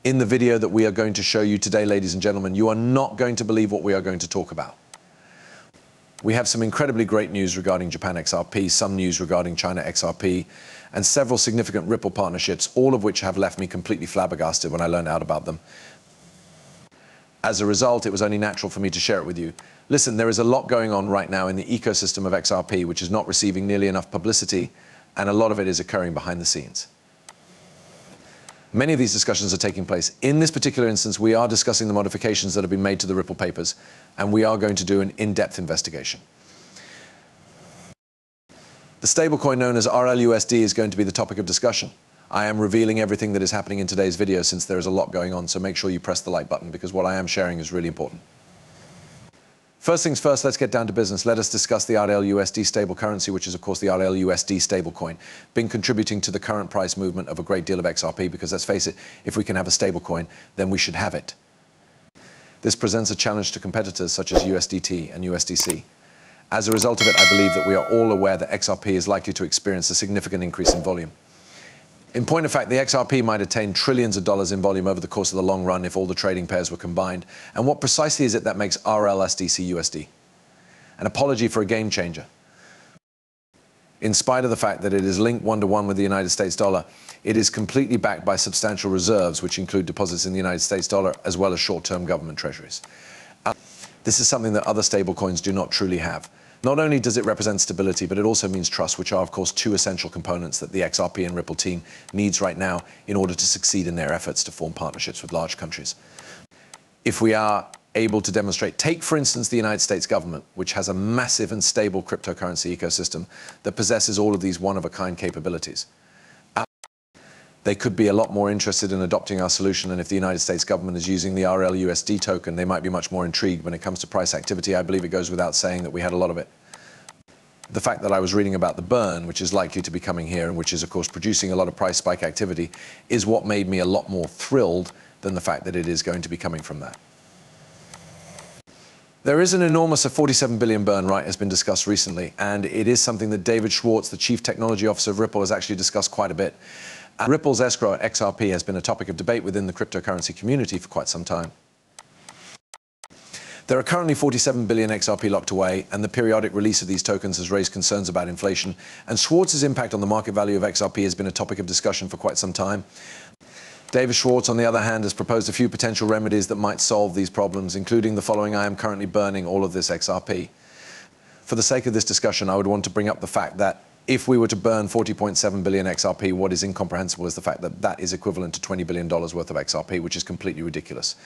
In the video that we are going to show you today, ladies and gentlemen, you are not going to believe what we are going to talk about. We have some incredibly great news regarding Japan XRP, some news regarding China XRP, and several significant Ripple partnerships, all of which have left me completely flabbergasted when I learned out about them. As a result, it was only natural for me to share it with you. Listen, there is a lot going on right now in the ecosystem of XRP, which is not receiving nearly enough publicity, and a lot of it is occurring behind the scenes. Many of these discussions are taking place. In this particular instance, we are discussing the modifications that have been made to the Ripple papers, and we are going to do an in-depth investigation. The stablecoin known as RLUSD is going to be the topic of discussion. I am revealing everything that is happening in today's video since there is a lot going on, so make sure you press the like button because what I am sharing is really important. First things first, let's get down to business. Let us discuss the RLUSD stable currency, which is of course the RLUSD stablecoin, been contributing to the current price movement of a great deal of XRP because let's face it, if we can have a stablecoin, then we should have it. This presents a challenge to competitors such as USDT and USDC. As a result of it, I believe that we are all aware that XRP is likely to experience a significant increase in volume. In point of fact, the XRP might attain trillions of dollars in volume over the course of the long run if all the trading pairs were combined. And what precisely is it that makes RLSDC USD? An apology for a game changer. In spite of the fact that it is linked one-to-one with the United States dollar, it is completely backed by substantial reserves, which include deposits in the United States dollar, as well as short-term government treasuries. This is something that other stablecoins do not truly have. Not only does it represent stability, but it also means trust, which are, of course, two essential components that the XRP and Ripple team needs right now in order to succeed in their efforts to form partnerships with large countries. If we are able to demonstrate, take, for instance, the United States government, which has a massive and stable cryptocurrency ecosystem that possesses all of these one-of-a-kind capabilities. They could be a lot more interested in adopting our solution, and if the United States government is using the RLUSD token, they might be much more intrigued when it comes to price activity. I believe it goes without saying that we had a lot of it. The fact that I was reading about the burn, which is likely to be coming here, and which is, of course, producing a lot of price spike activity, is what made me a lot more thrilled than the fact that it is going to be coming from that. There is an enormous 47 billion burn, right, has been discussed recently, and it is something that David Schwartz, the Chief Technology Officer of Ripple, has actually discussed quite a bit. Ripple's escrow at XRP has been a topic of debate within the cryptocurrency community for quite some time. There are currently 47 billion XRP locked away, and the periodic release of these tokens has raised concerns about inflation, and Schwartz's impact on the market value of XRP has been a topic of discussion for quite some time. David Schwartz, on the other hand, has proposed a few potential remedies that might solve these problems, including the following: I am currently burning all of this XRP. For the sake of this discussion, I would want to bring up the fact that if we were to burn 40.7 billion XRP, what is incomprehensible is the fact that that is equivalent to $20 billion worth of XRP, which is completely ridiculous.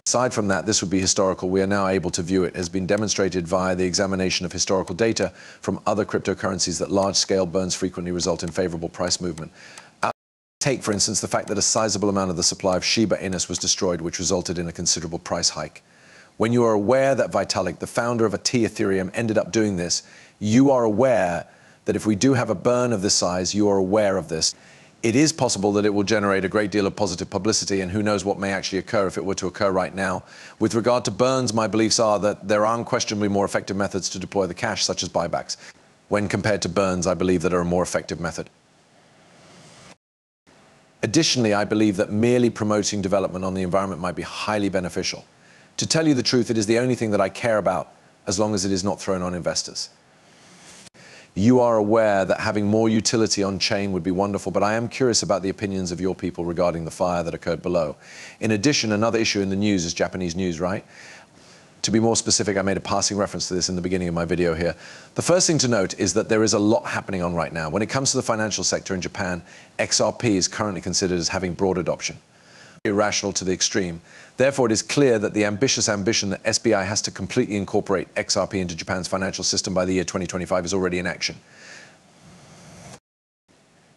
Aside from that, this would be historical. We are now able to view it. It has been demonstrated via the examination of historical data from other cryptocurrencies that large-scale burns frequently result in favorable price movement. Take, for instance, the fact that a sizable amount of the supply of Shiba Inus was destroyed, which resulted in a considerable price hike. When you are aware that Vitalik, the founder of ethereum, ended up doing this, you are aware that if we do have a burn of this size, you are aware of this. It is possible that it will generate a great deal of positive publicity, and who knows what may actually occur if it were to occur right now. With regard to burns, my beliefs are that there are unquestionably more effective methods to deploy the cash, such as buybacks. When compared to burns, I believe that are a more effective method. Additionally, I believe that merely promoting development on the environment might be highly beneficial. To tell you the truth, it is the only thing that I care about, as long as it is not thrown on investors. You are aware that having more utility on chain would be wonderful, but I am curious about the opinions of your people regarding the fire that occurred below. In addition, another issue in the news is Japanese news, right? To be more specific, I made a passing reference to this in the beginning of my video here. The first thing to note is that there is a lot happening on right now. When it comes to the financial sector in Japan, XRP is currently considered as having broad adoption. Irrational to the extreme. Therefore, it is clear that the ambitious ambition that SBI has to completely incorporate XRP into Japan's financial system by the year 2025 is already in action.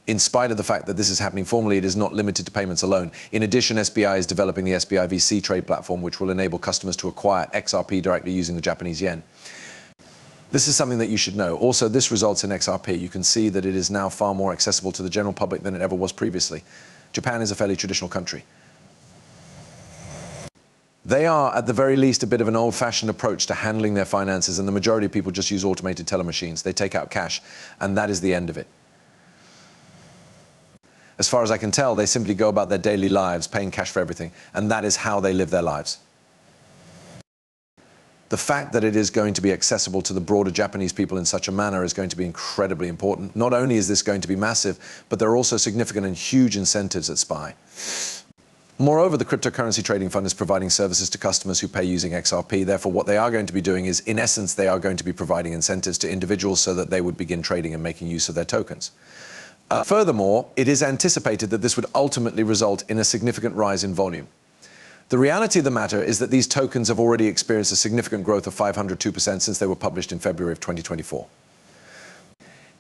In spite of the fact that this is happening formally, it is not limited to payments alone. In addition, SBI is developing the SBI VC trade platform, which will enable customers to acquire XRP directly using the Japanese yen. This is something that you should know. Also, this results in XRP. You can see that it is now far more accessible to the general public than it ever was previously. Japan is a fairly traditional country. They are, at the very least, a bit of an old-fashioned approach to handling their finances, and the majority of people just use automated teller machines. They take out cash, and that is the end of it. As far as I can tell, they simply go about their daily lives paying cash for everything, and that is how they live their lives. The fact that it is going to be accessible to the broader Japanese people in such a manner is going to be incredibly important. Not only is this going to be massive, but there are also significant and huge incentives at SPY. Moreover, the cryptocurrency trading fund is providing services to customers who pay using XRP. Therefore, what they are going to be doing is, in essence, they are going to be providing incentives to individuals so that they would begin trading and making use of their tokens. Furthermore, it is anticipated that this would ultimately result in a significant rise in volume. The reality of the matter is that these tokens have already experienced a significant growth of 502% since they were published in February of 2024.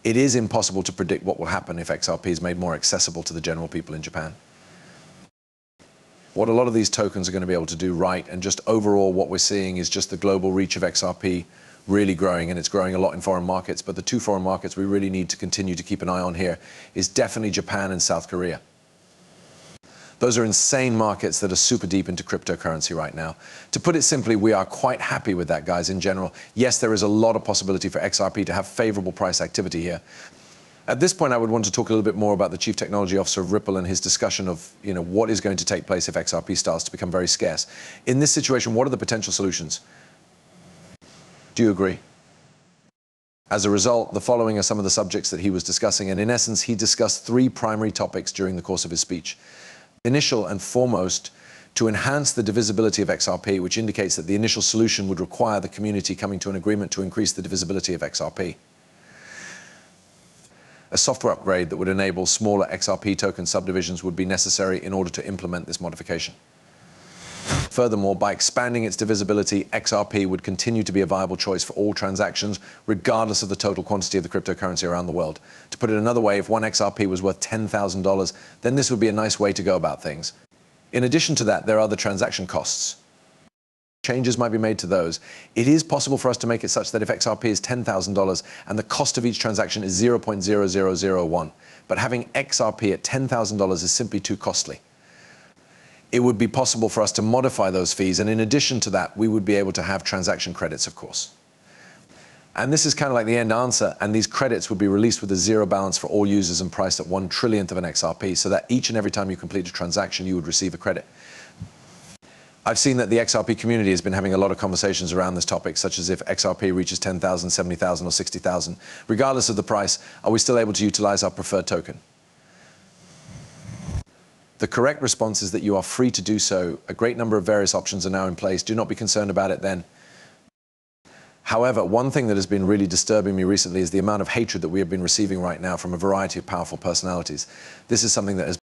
It is impossible to predict what will happen if XRP is made more accessible to the general people in Japan. What a lot of these tokens are going to be able to do right, and just overall what we're seeing is just the global reach of XRP really growing, and it's growing a lot in foreign markets. But the two foreign markets we really need to continue to keep an eye on here is definitely Japan and South Korea. Those are insane markets that are super deep into cryptocurrency right now. To put it simply, we are quite happy with that, guys, in general. Yes, there is a lot of possibility for XRP to have favorable price activity here. At this point, I would want to talk a little bit more about the Chief Technology Officer of Ripple and his discussion of, what is going to take place if XRP starts to become very scarce. In this situation, what are the potential solutions? Do you agree? As a result, the following are some of the subjects that he was discussing, and in essence, he discussed three primary topics during the course of his speech. Initial and foremost, to enhance the divisibility of XRP, which indicates that the initial solution would require the community coming to an agreement to increase the divisibility of XRP. A software upgrade that would enable smaller XRP token subdivisions would be necessary in order to implement this modification. Furthermore, by expanding its divisibility, XRP would continue to be a viable choice for all transactions, regardless of the total quantity of the cryptocurrency around the world. To put it another way, if one XRP was worth $10,000, then this would be a nice way to go about things. In addition to that, there are the transaction costs. Changes might be made to those. It is possible for us to make it such that if XRP is $10,000 and the cost of each transaction is 0.0001, but having XRP at $10,000 is simply too costly. It would be possible for us to modify those fees, and in addition to that, we would be able to have transaction credits, of course. And this is kind of like the end answer, and these credits would be released with a zero balance for all users and priced at 1/1,000,000th of an XRP, so that each and every time you complete a transaction, you would receive a credit. I've seen that the XRP community has been having a lot of conversations around this topic, such as if XRP reaches 10,000, 70,000, or 60,000. Regardless of the price, are we still able to utilize our preferred token? The correct response is that you are free to do so. A great number of various options are now in place. Do not be concerned about it then. However, one thing that has been really disturbing me recently is the amount of hatred that we have been receiving right now from a variety of powerful personalities. This is something that has